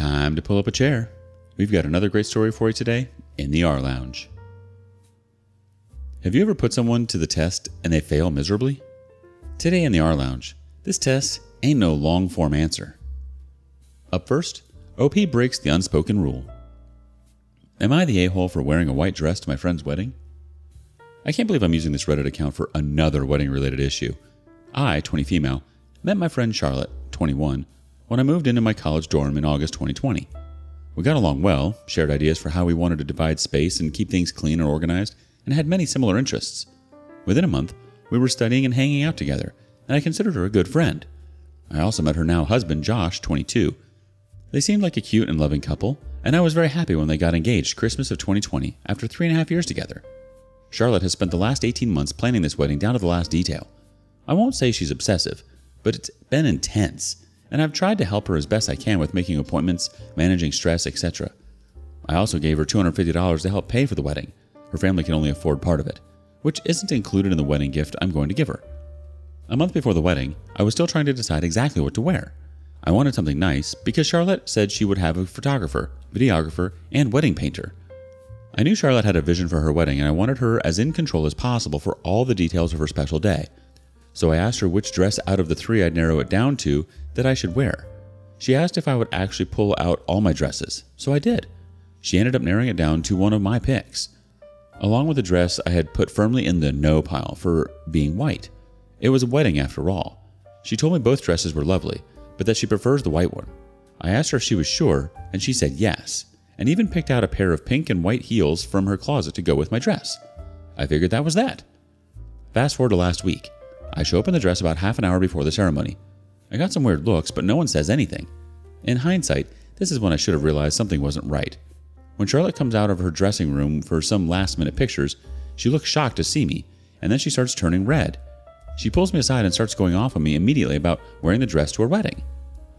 Time to pull up a chair. We've got another great story for you today in the rLounge. Have you ever put someone to the test and they fail miserably? Today in the rLounge, this test ain't no long-form answer. Up first, OP breaks the unspoken rule. Am I the a-hole for wearing a white dress to my friend's wedding? I can't believe I'm using this Reddit account for another wedding-related issue. I, 20 female, met my friend Charlotte, 21, when I moved into my college dorm in August 2020. We got along well, shared ideas for how we wanted to divide space and keep things clean and organized, and had many similar interests. Within a month, we were studying and hanging out together, and I considered her a good friend. I also met her now husband, Josh, 22. They seemed like a cute and loving couple, and I was very happy when they got engaged Christmas of 2020 after 3.5 years together. Charlotte has spent the last 18 months planning this wedding down to the last detail. I won't say she's obsessive, but it's been intense, and I've tried to help her as best I can with making appointments, managing stress, etc. I also gave her $250 to help pay for the wedding. Her family can only afford part of it, which isn't included in the wedding gift I'm going to give her. A month before the wedding, I was still trying to decide exactly what to wear. I wanted something nice because Charlotte said she would have a photographer, videographer, and wedding painter. I knew Charlotte had a vision for her wedding and I wanted her as in control as possible for all the details of her special day. So I asked her which dress out of the three I'd narrow it down to that I should wear. She asked if I would actually pull out all my dresses, so I did. She ended up narrowing it down to one of my picks. Along with the dress I had put firmly in the no pile for being white. It was a wedding after all. She told me both dresses were lovely, but that she prefers the white one. I asked her if she was sure, and she said yes, and even picked out a pair of pink and white heels from her closet to go with my dress. I figured that was that. Fast forward to last week. I show up in the dress about half an hour before the ceremony. I got some weird looks, but no one says anything. In hindsight, this is when I should have realized something wasn't right. When Charlotte comes out of her dressing room for some last-minute pictures, she looks shocked to see me, and then she starts turning red. She pulls me aside and starts going off on me immediately about wearing the dress to her wedding.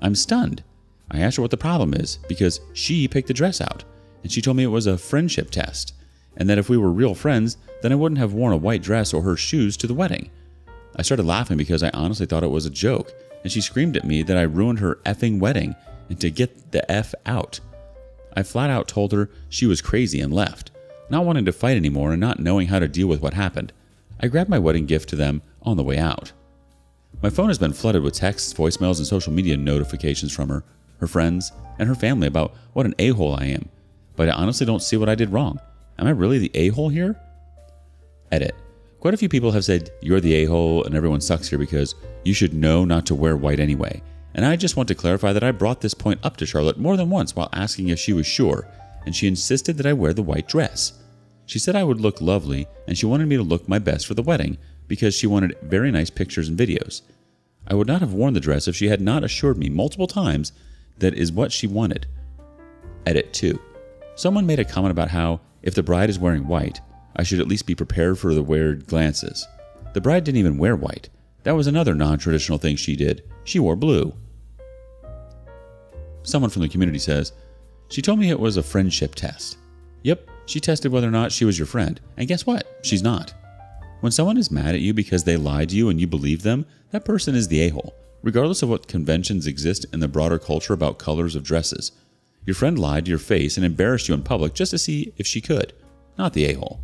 I'm stunned. I asked her what the problem is, because she picked the dress out, and she told me it was a friendship test, and that if we were real friends, then I wouldn't have worn a white dress or her shoes to the wedding. I started laughing because I honestly thought it was a joke, and she screamed at me that I ruined her effing wedding and to get the F out. I flat out told her she was crazy and left, not wanting to fight anymore and not knowing how to deal with what happened. I grabbed my wedding gift to them on the way out. My phone has been flooded with texts, voicemails, and social media notifications from her friends, and her family about what an a-hole I am, but I honestly don't see what I did wrong. Am I really the a-hole here? Edit. Quite a few people have said you're the a-hole and everyone sucks here because you should know not to wear white anyway. And I just want to clarify that I brought this point up to Charlotte more than once while asking if she was sure, and she insisted that I wear the white dress. She said I would look lovely, and she wanted me to look my best for the wedding because she wanted very nice pictures and videos. I would not have worn the dress if she had not assured me multiple times that is what she wanted. Edit 2. Someone made a comment about how, if the bride is wearing white, I should at least be prepared for the weird glances. The bride didn't even wear white. That was another non-traditional thing she did. She wore blue. Someone from the community says, she told me it was a friendship test. Yep, she tested whether or not she was your friend. And guess what? She's not. When someone is mad at you because they lied to you and you believe them, that person is the a-hole, regardless of what conventions exist in the broader culture about colors of dresses. Your friend lied to your face and embarrassed you in public just to see if she could. Not the a-hole.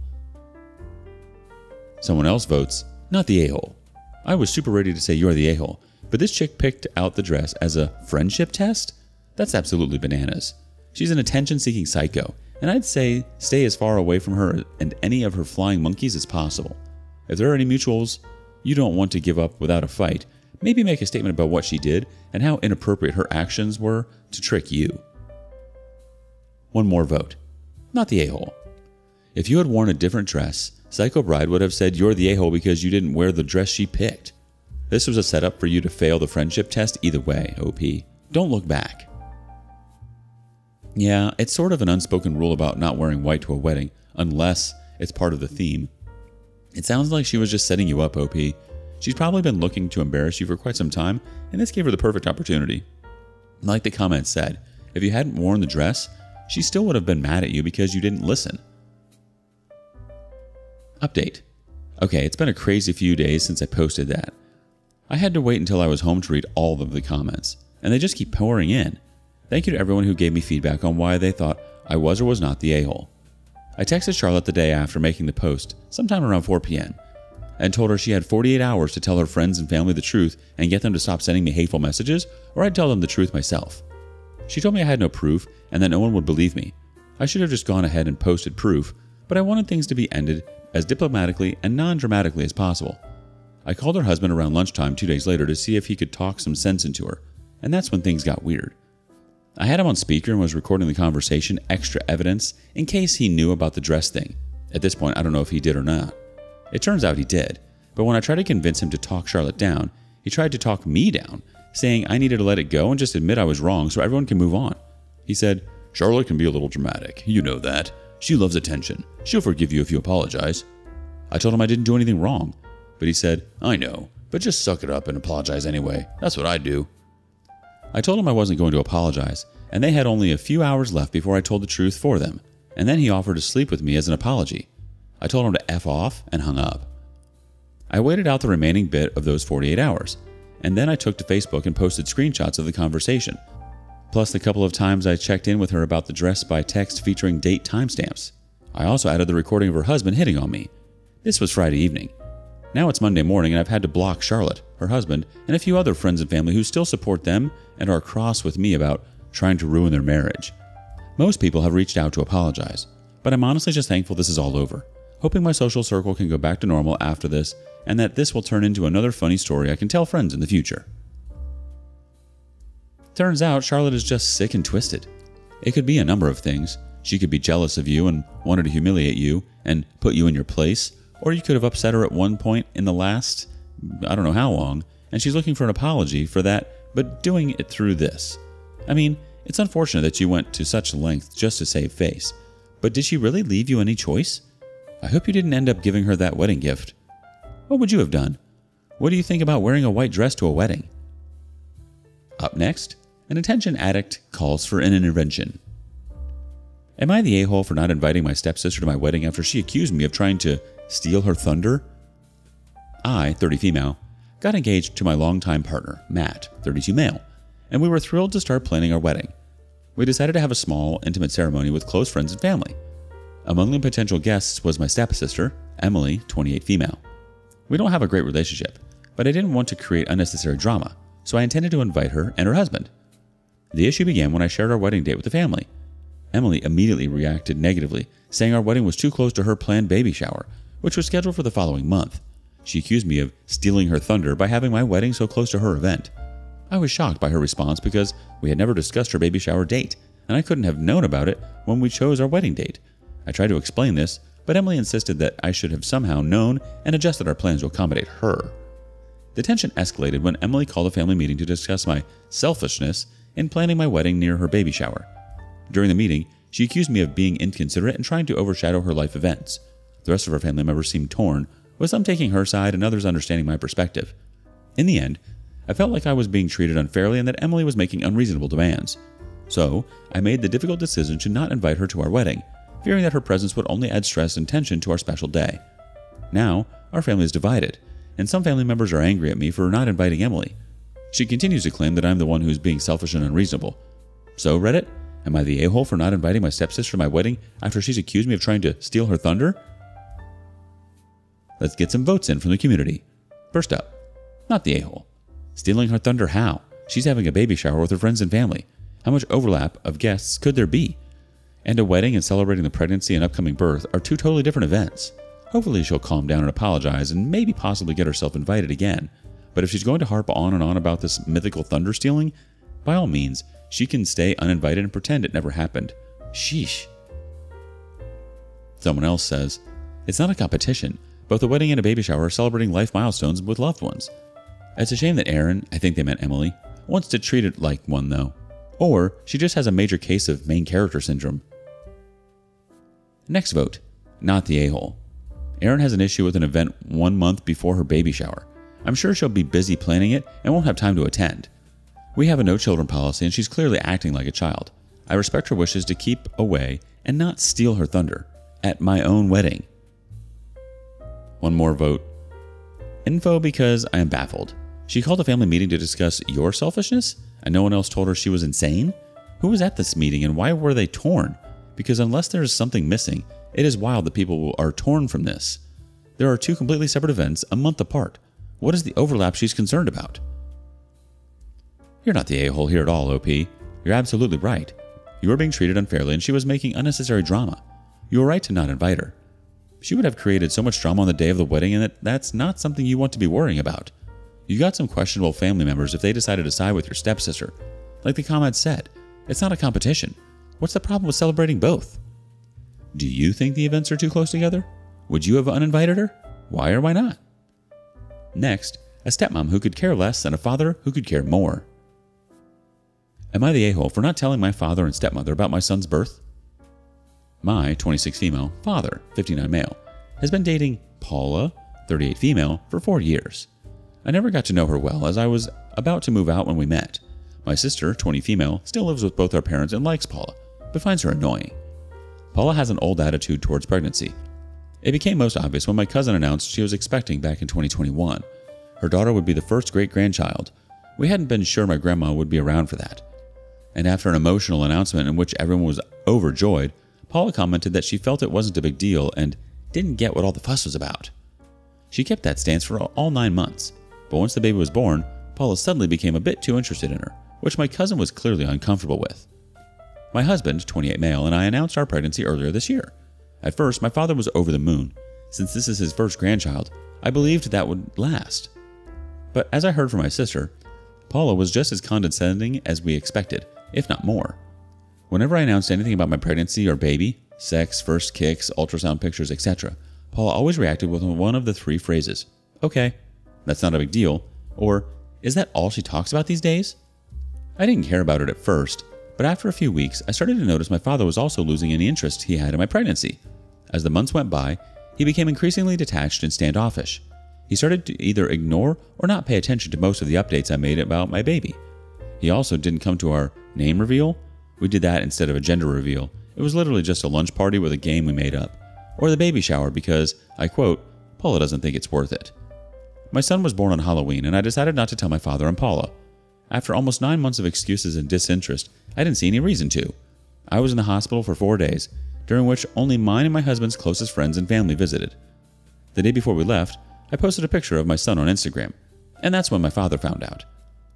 Someone else votes, not the a-hole. I was super ready to say you're the a-hole, but this chick picked out the dress as a friendship test? That's absolutely bananas. She's an attention-seeking psycho, and I'd say stay as far away from her and any of her flying monkeys as possible. If there are any mutuals you don't want to give up without a fight, maybe make a statement about what she did and how inappropriate her actions were to trick you. One more vote. Not the a-hole. If you had worn a different dress, Psycho Bride would have said you're the a-hole because you didn't wear the dress she picked. This was a setup for you to fail the friendship test either way, OP. Don't look back. Yeah, it's sort of an unspoken rule about not wearing white to a wedding, unless it's part of the theme. It sounds like she was just setting you up, OP. She's probably been looking to embarrass you for quite some time, and this gave her the perfect opportunity. Like the comment said, if you hadn't worn the dress, she still would have been mad at you because you didn't listen. Update. Okay, it's been a crazy few days since I posted that. I had to wait until I was home to read all of the comments, and they just keep pouring in. Thank you to everyone who gave me feedback on why they thought I was or was not the a-hole. I texted Charlotte the day after making the post, sometime around 4 p.m., and told her she had 48 hours to tell her friends and family the truth and get them to stop sending me hateful messages, or I'd tell them the truth myself. She told me I had no proof and that no one would believe me. I should have just gone ahead and posted proof, but I wanted things to be ended as diplomatically and non-dramatically as possible. I called her husband around lunchtime 2 days later to see if he could talk some sense into her, and that's when things got weird. I had him on speaker and was recording the conversation, extra evidence, in case he knew about the dress thing. At this point, I don't know if he did or not. It turns out he did, but when I tried to convince him to talk Charlotte down, he tried to talk me down, saying I needed to let it go and just admit I was wrong so everyone can move on. He said, "Charlotte can be a little dramatic, you know that. She loves attention. She'll forgive you if you apologize." I told him I didn't do anything wrong, but he said, "I know, but just suck it up and apologize anyway. That's what I do." I told him I wasn't going to apologize, and they had only a few hours left before I told the truth for them, and then he offered to sleep with me as an apology. I told him to F off and hung up. I waited out the remaining bit of those 48 hours, and then I took to Facebook and posted screenshots of the conversation, plus the couple of times I checked in with her about the dress by text featuring date timestamps. I also added the recording of her husband hitting on me. This was Friday evening. Now it's Monday morning and I've had to block Charlotte, her husband, and a few other friends and family who still support them and are cross with me about trying to ruin their marriage. Most people have reached out to apologize, but I'm honestly just thankful this is all over, hoping my social circle can go back to normal after this and that this will turn into another funny story I can tell friends in the future. Turns out Charlotte is just sick and twisted. It could be a number of things. She could be jealous of you and wanted to humiliate you and put you in your place, or you could have upset her at one point in the last, I don't know how long, and she's looking for an apology for that, but doing it through this. I mean, it's unfortunate that you went to such lengths just to save face, but did she really leave you any choice? I hope you didn't end up giving her that wedding gift. What would you have done? What do you think about wearing a white dress to a wedding? Up next, an attention addict calls for an intervention. Am I the a-hole for not inviting my stepsister to my wedding after she accused me of trying to steal her thunder? I, 30 female, got engaged to my longtime partner, Matt, 32 male, and we were thrilled to start planning our wedding. We decided to have a small, intimate ceremony with close friends and family. Among the potential guests was my stepsister, Emily, 28 female. We don't have a great relationship, but I didn't want to create unnecessary drama, so I intended to invite her and her husband. The issue began when I shared our wedding date with the family. Emily immediately reacted negatively, saying our wedding was too close to her planned baby shower, which was scheduled for the following month. She accused me of stealing her thunder by having my wedding so close to her event. I was shocked by her response because we had never discussed her baby shower date, and I couldn't have known about it when we chose our wedding date. I tried to explain this, but Emily insisted that I should have somehow known and adjusted our plans to accommodate her. The tension escalated when Emily called a family meeting to discuss my selfishness in planning my wedding near her baby shower. During the meeting, she accused me of being inconsiderate and trying to overshadow her life events. The rest of her family members seemed torn, with some taking her side and others understanding my perspective. In the end, I felt like I was being treated unfairly and that Emily was making unreasonable demands. So, I made the difficult decision to not invite her to our wedding, fearing that her presence would only add stress and tension to our special day. Now, our family is divided, and some family members are angry at me for not inviting Emily. She continues to claim that I'm the one who's being selfish and unreasonable. So, Reddit, am I the a-hole for not inviting my stepsister to my wedding after she's accused me of trying to steal her thunder? Let's get some votes in from the community. First up, not the a-hole. Stealing her thunder how? She's having a baby shower with her friends and family. How much overlap of guests could there be? And a wedding and celebrating the pregnancy and upcoming birth are two totally different events. Hopefully she'll calm down and apologize and maybe possibly get herself invited again. But if she's going to harp on and on about this mythical thunder stealing, by all means, she can stay uninvited and pretend it never happened. Sheesh. Someone else says, it's not a competition. Both a wedding and a baby shower are celebrating life milestones with loved ones. It's a shame that Aaron, I think they meant Emily, wants to treat it like one though. Or she just has a major case of main character syndrome. Next vote, not the a-hole. Aaron has an issue with an event 1 month before her baby shower. I'm sure she'll be busy planning it and won't have time to attend. We have a no children policy and she's clearly acting like a child. I respect her wishes to keep away and not steal her thunder at my own wedding. One more vote. Info because I am baffled. She called a family meeting to discuss your selfishness and no one else told her she was insane? Who was at this meeting and why were they torn? Because unless there is something missing, it is wild that people are torn from this. There are two completely separate events a month apart. What is the overlap she's concerned about? You're not the a-hole here at all, OP. You're absolutely right. You were being treated unfairly and she was making unnecessary drama. You were right to not invite her. She would have created so much drama on the day of the wedding and that's not something you want to be worrying about. You got some questionable family members if they decided to side with your stepsister. Like the comment said, it's not a competition. What's the problem with celebrating both? Do you think the events are too close together? Would you have uninvited her? Why or why not? Next, a stepmom who could care less and a father who could care more. Am I the a-hole for not telling my father and stepmother about my son's birth? My 26 female father, 59 male, has been dating Paula, 38 female, for 4 years. I never got to know her well as I was about to move out when we met. My sister, 20 female, still lives with both our parents and likes Paula, but finds her annoying. Paula has an old attitude towards pregnancy. It became most obvious when my cousin announced she was expecting back in 2021. Her daughter would be the first great-grandchild. We hadn't been sure my grandma would be around for that. And after an emotional announcement in which everyone was overjoyed, Paula commented that she felt it wasn't a big deal and didn't get what all the fuss was about. She kept that stance for all 9 months, but once the baby was born, Paula suddenly became a bit too interested in her, which my cousin was clearly uncomfortable with. My husband, 28 male, and I announced our pregnancy earlier this year. At first, my father was over the moon. Since this is his first grandchild, I believed that would last. But as I heard from my sister, Paula was just as condescending as we expected, if not more. Whenever I announced anything about my pregnancy or baby, sex, first kicks, ultrasound pictures, etc., Paula always reacted with one of the 3 phrases. Okay, that's not a big deal. Or, is that all she talks about these days? I didn't care about it at first, but after a few weeks, I started to notice my father was also losing any interest he had in my pregnancy. As the months went by, he became increasingly detached and standoffish. He started to either ignore or not pay attention to most of the updates I made about my baby. He also didn't come to our name reveal. We did that instead of a gender reveal. It was literally just a lunch party with a game we made up. Or the baby shower because, I quote, Paula doesn't think it's worth it. My son was born on Halloween and I decided not to tell my father and Paula. After almost 9 months of excuses and disinterest, I didn't see any reason to. I was in the hospital for 4 days, during which only mine and my husband's closest friends and family visited. The day before we left, I posted a picture of my son on Instagram, and that's when my father found out.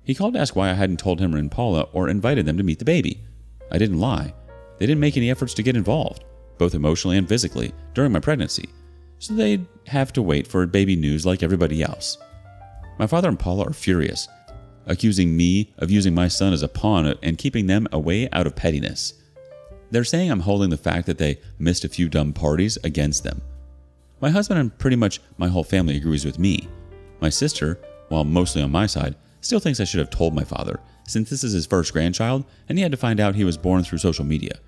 He called to ask why I hadn't told him and Paula or invited them to meet the baby. I didn't lie. They didn't make any efforts to get involved, both emotionally and physically, during my pregnancy, so they'd have to wait for baby news like everybody else. My father and Paula are furious, accusing me of using my son as a pawn and keeping them away out of pettiness. They're saying I'm holding the fact that they missed a few dumb parties against them. My husband and pretty much my whole family agrees with me. My sister, while mostly on my side, still thinks I should have told my father, since this is his first grandchild and he had to find out he was born through social media.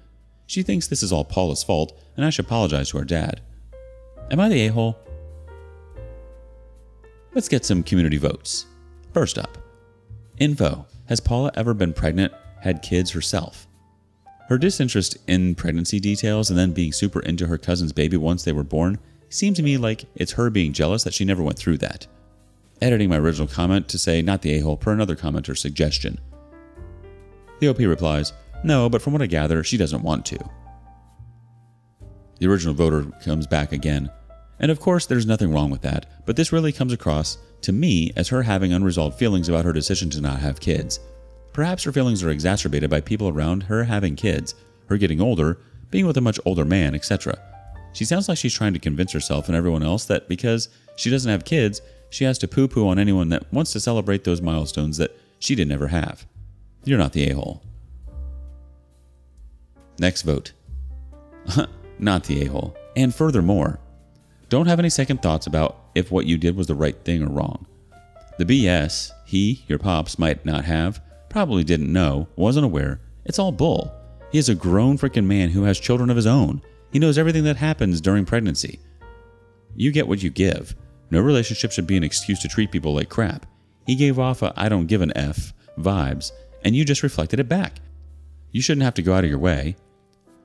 She thinks this is all Paula's fault and I should apologize to her dad. Am I the a-hole? Let's get some community votes. First up, info. Has Paula ever been pregnant, had kids herself? Her disinterest in pregnancy details and then being super into her cousin's baby once they were born seemed to me like it's her being jealous that she never went through that. Editing my original comment to say not the a-hole per another commenter's suggestion. The OP replies, no, but from what I gather, she doesn't want to. The original voter comes back again. And of course, there's nothing wrong with that, but this really comes across to me as her having unresolved feelings about her decision to not have kids. Perhaps her feelings are exacerbated by people around her having kids, her getting older, being with a much older man, etc. She sounds like she's trying to convince herself and everyone else that because she doesn't have kids, she has to poo-poo on anyone that wants to celebrate those milestones that she didn't ever have. You're not the a-hole. Next vote. Not the a-hole. And furthermore, don't have any second thoughts about if what you did was the right thing or wrong. The BS he, your pops, might not have, probably didn't know, wasn't aware, it's all bull. He is a grown freaking man who has children of his own. He knows everything that happens during pregnancy. You get what you give. No relationship should be an excuse to treat people like crap. He gave off a I don't give an F vibes, and you just reflected it back. You shouldn't have to go out of your way.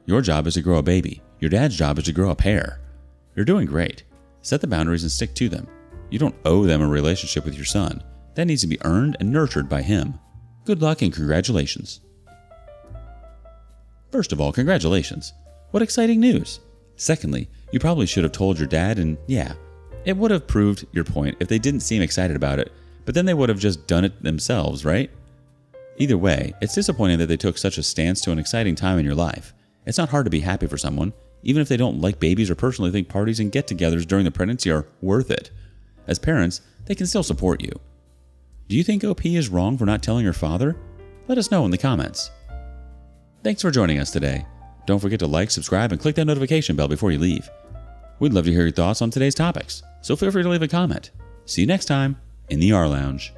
Your job is to grow a baby. Your dad's job is to grow a pair. You're doing great. Set the boundaries and stick to them. You don't owe them a relationship with your son. That needs to be earned and nurtured by him. Good luck and congratulations. First of all, congratulations. What exciting news. Secondly, you probably should have told your dad, and yeah, it would have proved your point if they didn't seem excited about it, but then they would have just done it themselves, right? Either way, it's disappointing that they took such a stance to an exciting time in your life. It's not hard to be happy for someone, even if they don't like babies or personally think parties and get-togethers during the pregnancy are worth it. As parents, they can still support you. Do you think OP is wrong for not telling her father? Let us know in the comments. Thanks for joining us today. Don't forget to like, subscribe, and click that notification bell before you leave. We'd love to hear your thoughts on today's topics, so feel free to leave a comment. See you next time in the rLounge.